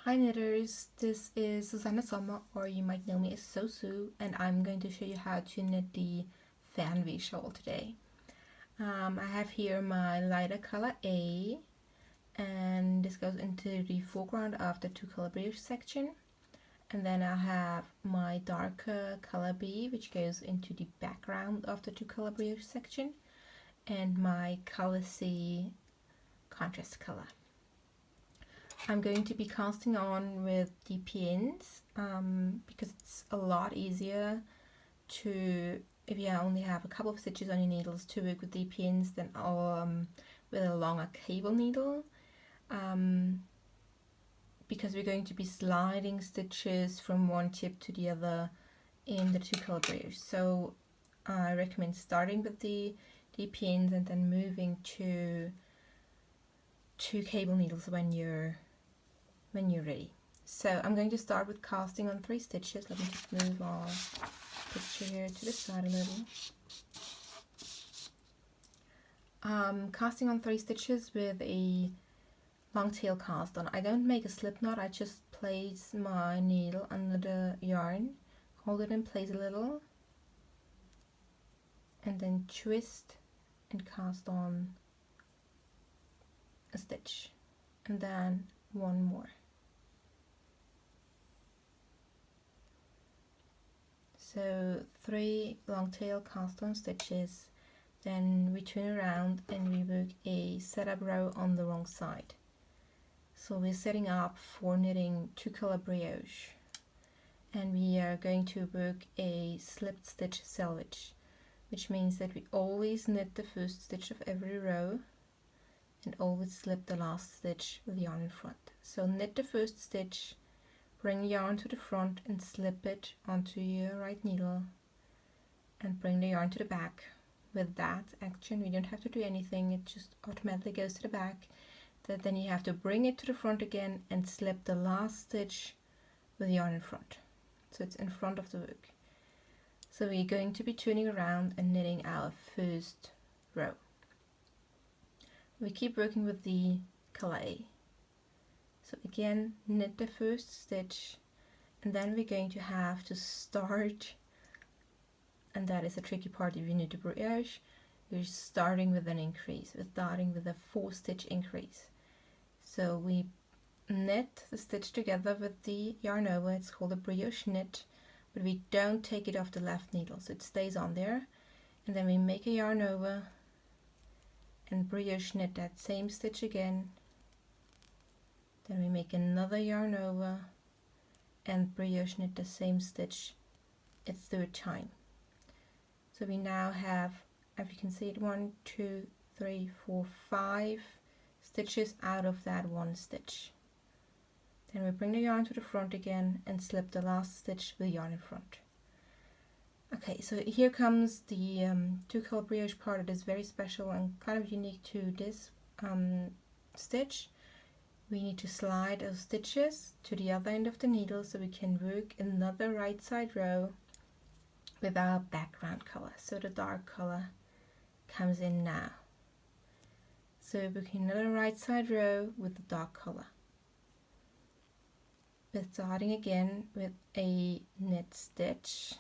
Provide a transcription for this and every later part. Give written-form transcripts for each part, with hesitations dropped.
Hi knitters, this is Susanne Sommer, or you might know me as Sosu, and I'm going to show you how to knit the Fernweh Shawl today. I have here my lighter color A, and this goes into the foreground of the two color brioche section. And then I have my darker color B, which goes into the background of the two color brioche section, and my color C contrast color. I'm going to be casting on with the pins because it's a lot easier to, if you only have a couple of stitches on your needles, to work with the pins than with a longer cable needle, because we're going to be sliding stitches from one tip to the other in the two color brioche. So I recommend starting with the pins and then moving to cable needles when you're ready. So I'm going to start with casting on 3 stitches. Let me just move our picture here to the side a little. Casting on 3 stitches with a long tail cast on. I don't make a slip knot, I just place my needle under the yarn, hold it in place a little, and then twist and cast on a stitch, and then one more. So 3 long tail cast on stitches, then we turn around and we work a setup row on the wrong side. So we're setting up for knitting 2 color brioche, and we are going to work a slipped stitch selvage, which means that we always knit the first stitch of every row and always slip the last stitch with yarn in front. So knit the first stitch, bring yarn to the front and slip it onto your right needle, and bring the yarn to the back. With that action, we don't have to do anything, it just automatically goes to the back. Then you have to bring it to the front again and slip the last stitch with yarn in front. So it's in front of the work. So we're going to be turning around and knitting our first row. We keep working with the color A. So again, knit the first stitch, and then we're going to have to start, and that is the tricky part if you knit the brioche. We're starting with an increase, we're starting with a 4 stitch increase. So we knit the stitch together with the yarn over, it's called a brioche knit, but we don't take it off the left needle, so it stays on there. And then we make a yarn over and brioche knit that same stitch again. Then we make another yarn over and brioche knit the same stitch a 3rd time. So we now have, as you can see it, 1, 2, 3, 4, 5 stitches out of that 1 stitch. Then we bring the yarn to the front again and slip the last stitch with yarn in front. Okay, so here comes the 2 color brioche part that is very special and kind of unique to this stitch. We need to slide those stitches to the other end of the needle so we can work another right side row with our background color. So the dark color comes in now. So we're working another right side row with the dark color. We're starting again with a knit stitch,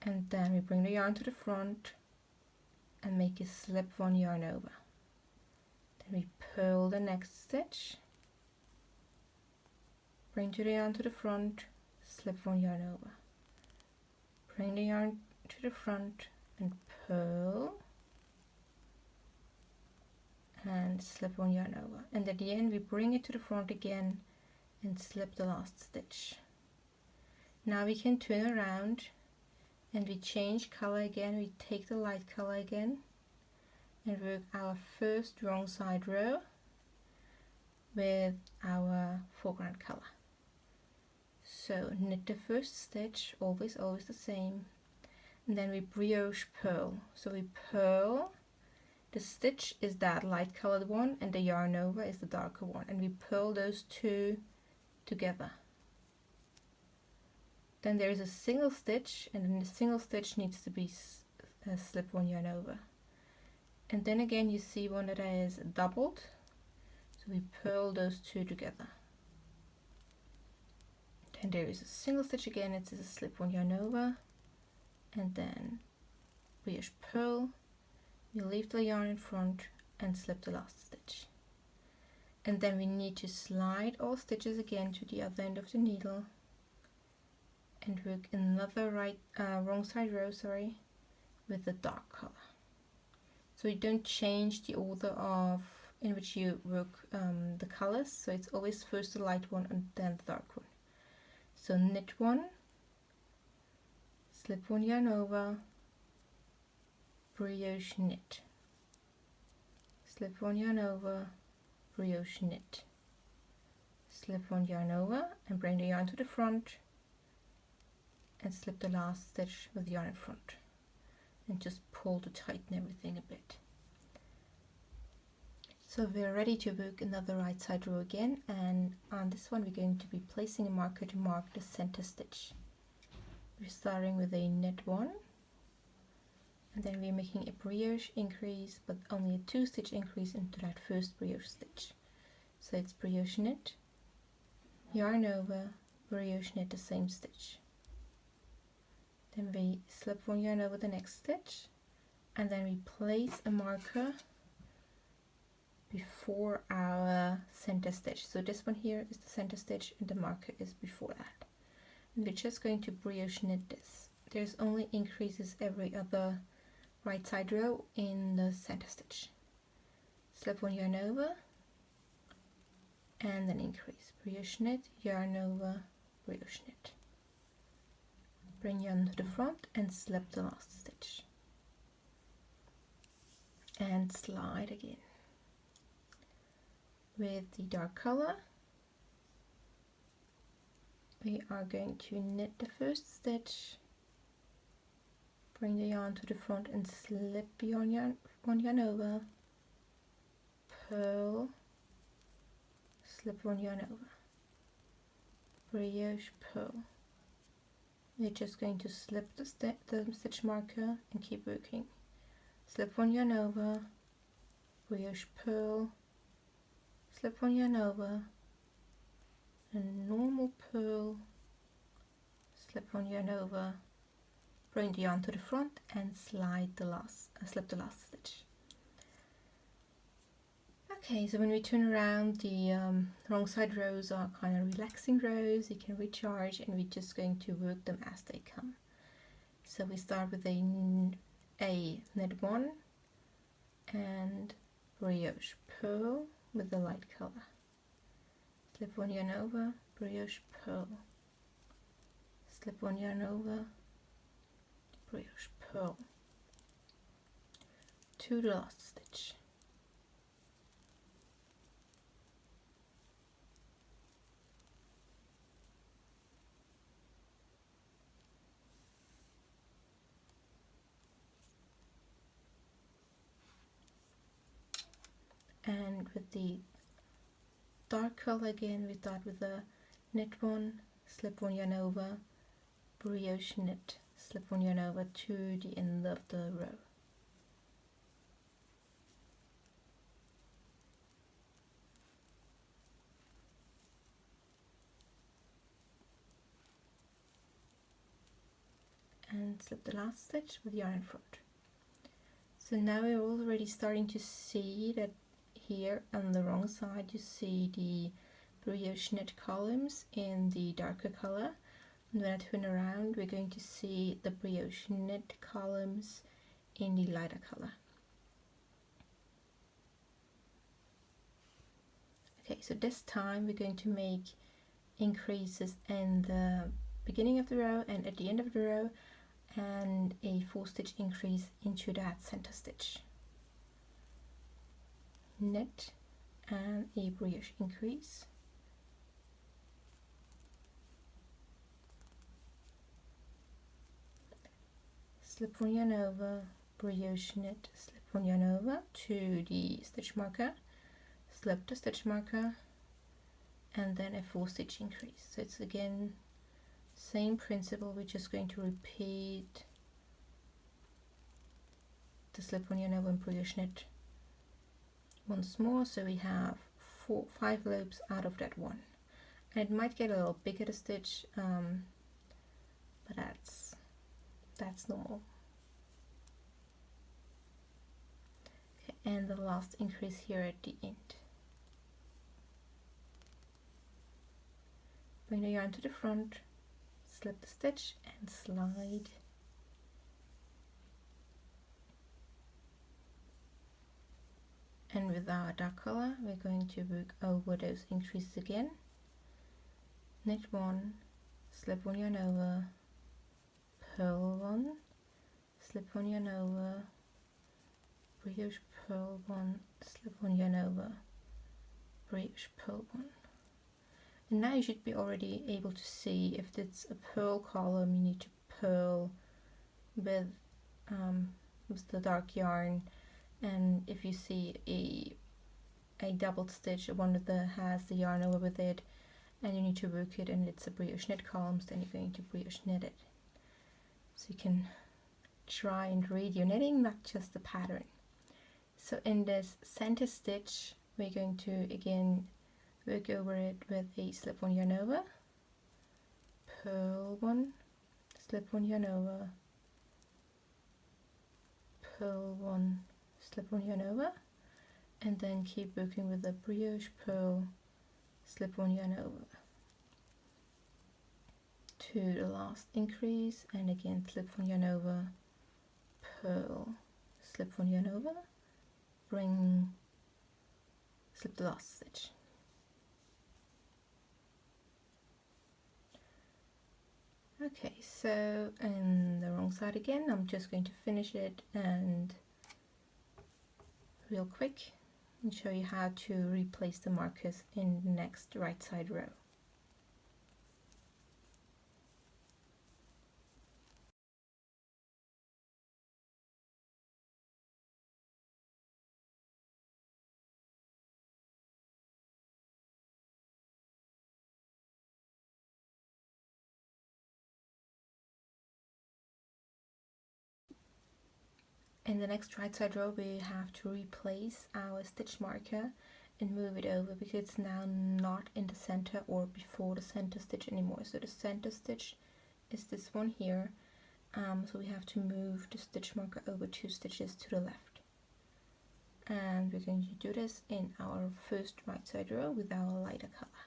and then we bring the yarn to the front and make a slip 1 yarn over. Then we purl the next stitch, bring the yarn to the front, slip 1 yarn over, bring the yarn to the front and purl and slip 1 yarn over, and at the end we bring it to the front again and slip the last stitch. Now we can turn around and we change color again. We take the light color again and work our first wrong side row with our foreground color. So knit the first stitch, always the same, and then we brioche purl. So we purl, the stitch is that light colored one and the yarn over is the darker one, and we purl those 2 together. Then there is a single stitch, and then the single stitch needs to be slip 1 yarn over. And then again you see one that is doubled, So we purl those two together. Then there is a single stitch again, it's a slip-on yarn over, and then brioche purl, you leave the yarn in front and slip the last stitch. And then we need to slide all stitches again to the other end of the needle and work another wrong side row, with the dark color. So you don't change the order of in which you work the colors, so it's always first the light one and then the dark one. So knit one, slip one yarn over, brioche knit, slip one yarn over, brioche knit, slip one yarn over and bring the yarn to the front and slip the last stitch with the yarn in front and just pull to tighten everything a bit. So we're ready to work another right side row again, and on this one we're going to be placing a marker to mark the center stitch. We're starting with a knit one, and then we're making a brioche increase, but only a 2-stitch increase into that first brioche stitch. So it's brioche knit, yarn over, brioche knit the same stitch. Then we slip one yarn over the next stitch, and then we place a marker before our center stitch. So this one here is the center stitch and the marker is before that. And we're just going to brioche knit this. There's only increases every other right side row in the center stitch. Slip one yarn over and then increase. Brioche knit, yarn over, brioche knit. Bring yarn to the front and slip the last stitch. And slide again. With the dark color, we are going to knit the first stitch, bring the yarn to the front and slip one yarn over, purl, slip one yarn over, brioche purl. We're just going to slip the stitch marker and keep working. Slip one yarn over, brioche purl, slip one yarn over, and normal purl, slip one yarn over, bring the yarn to the front and slip the last stitch. Okay, so when we turn around, the wrong side rows are kind of relaxing rows. You can recharge, and we're just going to work them as they come. So we start with a knit one and brioche purl with the light color. Slip one yarn over, brioche purl, slip one yarn over, brioche purl to the last stitch. And with the dark color again, we start with a knit one, slip one yarn over, brioche knit, slip one yarn over to the end of the row. And slip the last stitch with yarn in front. So now we're already starting to see that here on the wrong side you see the brioche knit columns in the darker color, and when I turn around we're going to see the brioche knit columns in the lighter color. Okay, so this time we're going to make increases in the beginning of the row and at the end of the row, and a 4-stitch increase into that center stitch. Knit and a brioche increase, slip one yarn over, brioche knit, slip one yarn over to the stitch marker, slip the stitch marker, and then a 4-stitch increase. So it's again same principle. We're just going to repeat the slip one yarn over and brioche knit once more. So we have 5 loops out of that one, and it might get a little bigger the stitch, but that's normal. Okay, and the last increase here at the end. Bring the yarn to the front, slip the stitch and slide. And with our dark color, we're going to work over those increases again. Knit 1, slip 1 yarn over, purl 1, slip 1 yarn over, brioche purl 1, slip 1 yarn over, brioche purl 1. And now you should be already able to see if it's a purl column, you need to purl with the dark yarn, and if you see a doubled stitch, one of the has the yarn over with it, and you need to work it, and it's a brioche knit columns, then you're going to brioche knit it. So you can try and read your knitting, not just the pattern. So in this center stitch, we're going to again work over it with a slip 1 yarn over, purl 1, slip 1 yarn over, purl 1, slip 1 yarn over, and then keep working with the brioche purl, slip 1 yarn over to the last increase, and again slip 1 yarn over, purl, slip 1 yarn over, slip the last stitch. Okay, so in the wrong side again, I'm just going to finish it and real quick and show you how to replace the markers in the next right side row. In the next right side row, we have to replace our stitch marker and move it over because it's now not in the center or before the center stitch anymore. So the center stitch is this one here, so we have to move the stitch marker over 2 stitches to the left. And we're going to do this in our first right side row with our lighter color.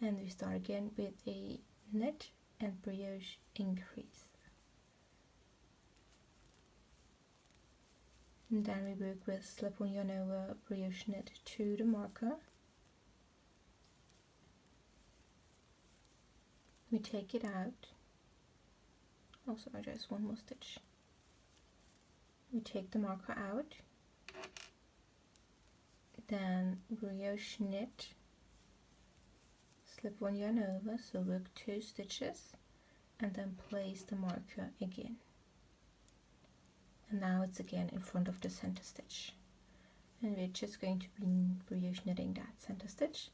And we start again with a knit and brioche increase. And then we work with slip 1 yarn over, brioche knit to the marker. We take it out. Oh, sorry, just one more stitch. We take the marker out. Then brioche knit, slip 1 yarn over, so work 2 stitches, and then place the marker again. And now it's again in front of the center stitch, and we're just going to be brioche knitting that center stitch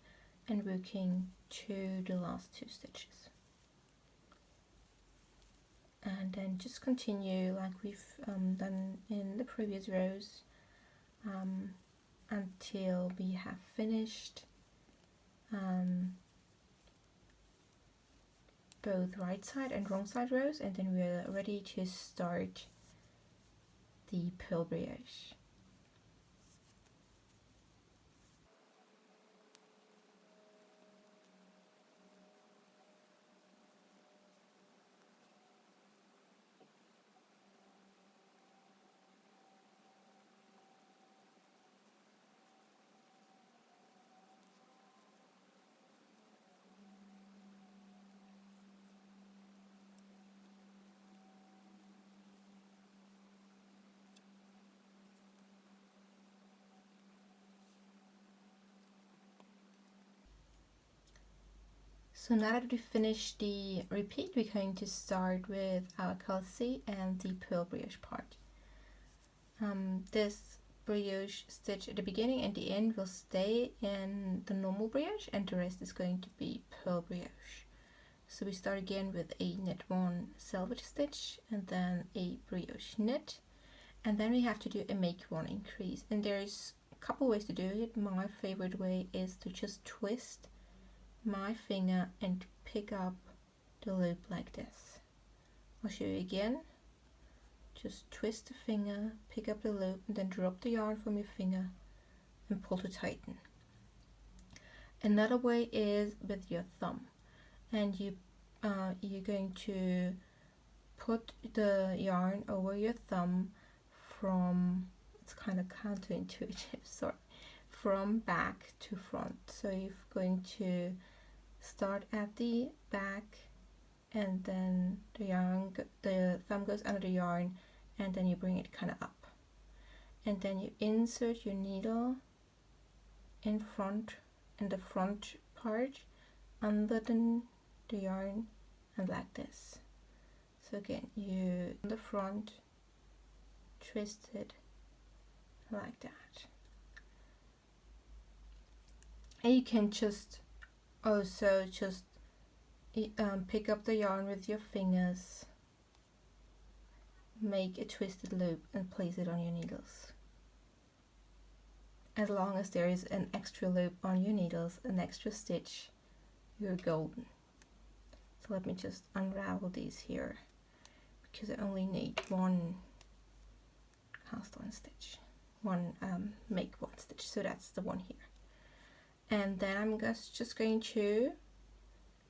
and working to the last 2 stitches, and then just continue like we've done in the previous rows until we have finished both right side and wrong side rows, and then we're ready to start the pearl brioche. So now that we've finished the repeat, we're going to start with our color C and the pearl brioche part. This brioche stitch at the beginning and the end will stay in the normal brioche, and the rest is going to be pearl brioche. So we start again with a knit 1 selvage stitch and then a brioche knit, and then we have to do a make 1 increase, and there's couple ways to do it. My favorite way is to just twist my finger and pick up the loop like this. I'll show you again. Just twist the finger, pick up the loop, and then drop the yarn from your finger and pull to tighten. Another way is with your thumb, and you're going to put the yarn over your thumb from, it's kind of counterintuitive, sorry, from back to front. So you're going to start at the back, and then the thumb goes under the yarn, and then you bring it kind of up, and then you insert your needle in the front part under the yarn, and like this. So again, you on the front, twist it like that, and you can just also just pick up the yarn with your fingers, make a twisted loop, and place it on your needles. As long as there is an extra loop on your needles, an extra stitch, you're golden. So let me just unravel these here, because I only need one cast on stitch, one make one stitch, so that's the one here. And then I'm just going to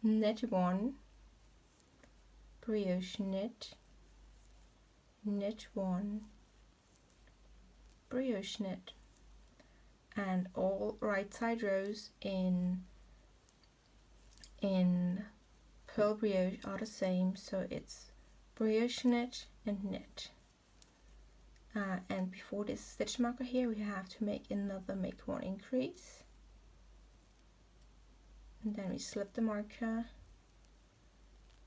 knit one, brioche knit, knit one, brioche knit, and all right side rows in pearl brioche are the same, so it's brioche knit and knit. And before this stitch marker here, we have to make another make one increase, and then we slip the marker,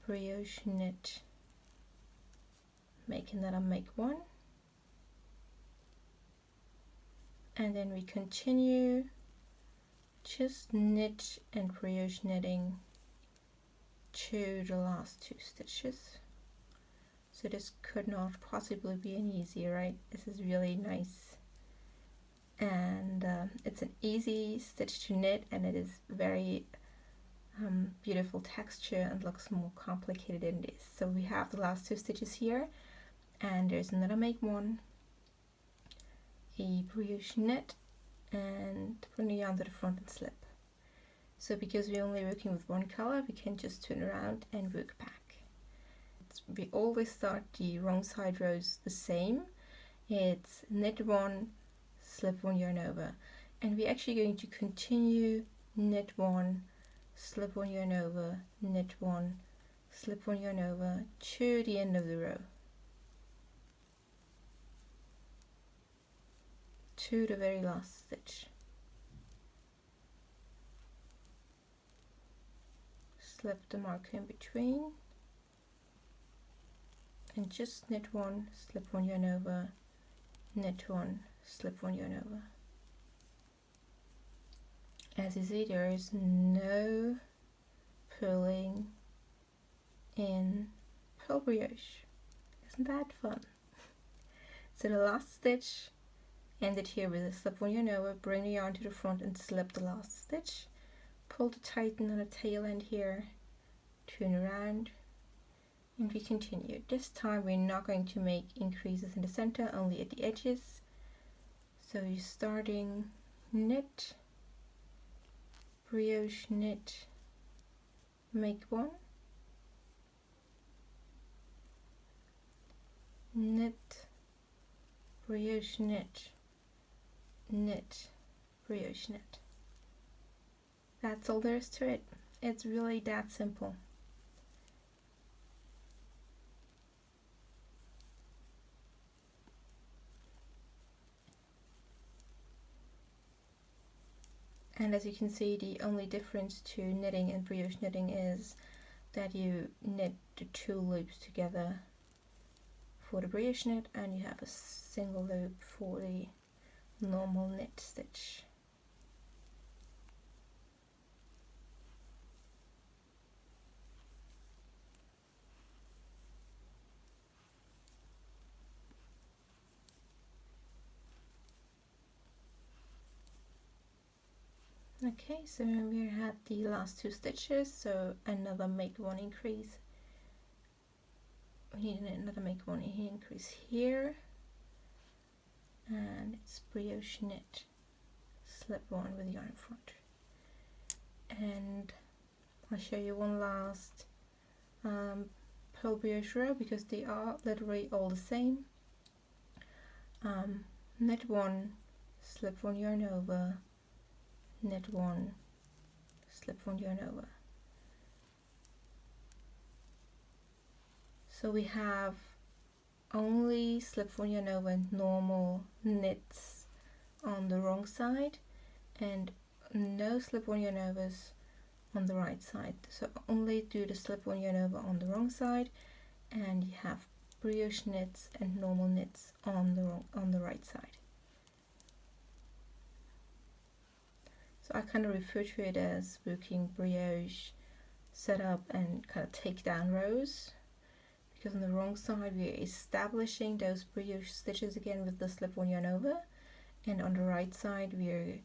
brioche knit, make another make one, and then we continue just knit and brioche knitting to the last two stitches. So this could not possibly be any easier, right? This is really nice, and it's an easy stitch to knit, and it is very beautiful texture and looks more complicated than this. So we have the last two stitches here, and there's another make one, a brioche knit, and bring the yarn to the front and slip. So because we're only working with one color, we can just turn around and work back. We always start the wrong side rows the same. It's knit one, slip one yarn over, and we're actually going to continue knit one, slip one yarn over, knit one, slip one yarn over to the end of the row, to the very last stitch. Slip the marker in between, and just knit one, slip one yarn over, knit one, slip one yarn over. As you see, there is no purling in pearl brioche. Isn't that fun? So the last stitch ended here with a slip one yarn over, bring the yarn to the front and slip the last stitch, pull to tighten on the tail end here, turn around, and we continue. This time we're not going to make increases in the center, only at the edges. So you're starting knit, brioche knit, make one, knit, brioche knit, knit, brioche knit. That's all there is to it. It's really that simple. And as you can see, the only difference to knitting and brioche knitting is that you knit the two loops together for the brioche knit, and you have a single loop for the normal knit stitch. Okay, so we had the last 2 stitches, so another make 1 increase. We need another make 1 increase here, and it's brioche knit, slip 1 with yarn in front. And I'll show you one last pearl brioche row because they are literally all the same. Knit 1, slip 1 yarn over, knit 1, slip 1 yarn over. So we have only slip 1 yarn over normal knits on the wrong side and no slip 1 yarn overs on the right side. So only do the slip 1 yarn over on the wrong side, and you have brioche knits and normal knits on the right side. So I kind of refer to it as working brioche setup and kind of take down rows, because on the wrong side we're establishing those brioche stitches again with the slip 1 yarn over, and on the right side we're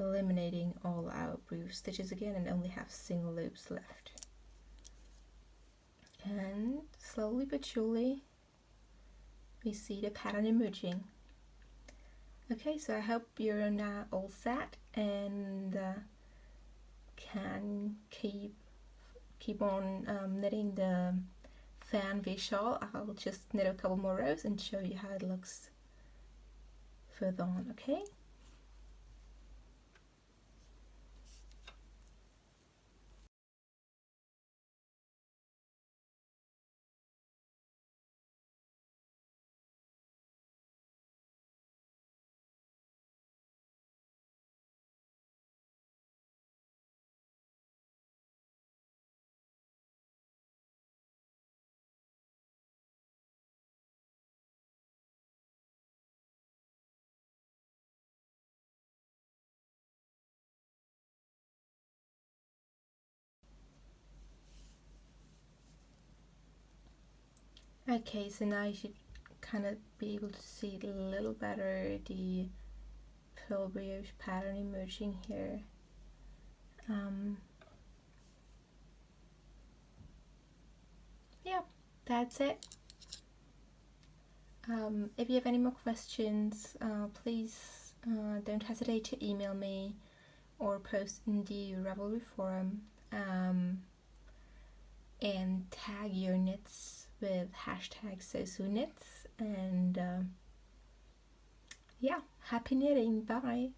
eliminating all our brioche stitches again and only have single loops left. And slowly but surely we see the pattern emerging. Okay, so I hope you're now all set and can keep on knitting the Fernweh Shawl. I'll just knit a couple more rows and show you how it looks further on, okay? Okay, so now you should kind of be able to see it a little better, the pearl brioche pattern emerging here. Yeah, that's it. If you have any more questions, please don't hesitate to email me or post in the Ravelry forum, and tag your knits with hashtag #SoSuKnits, and yeah, happy knitting, bye!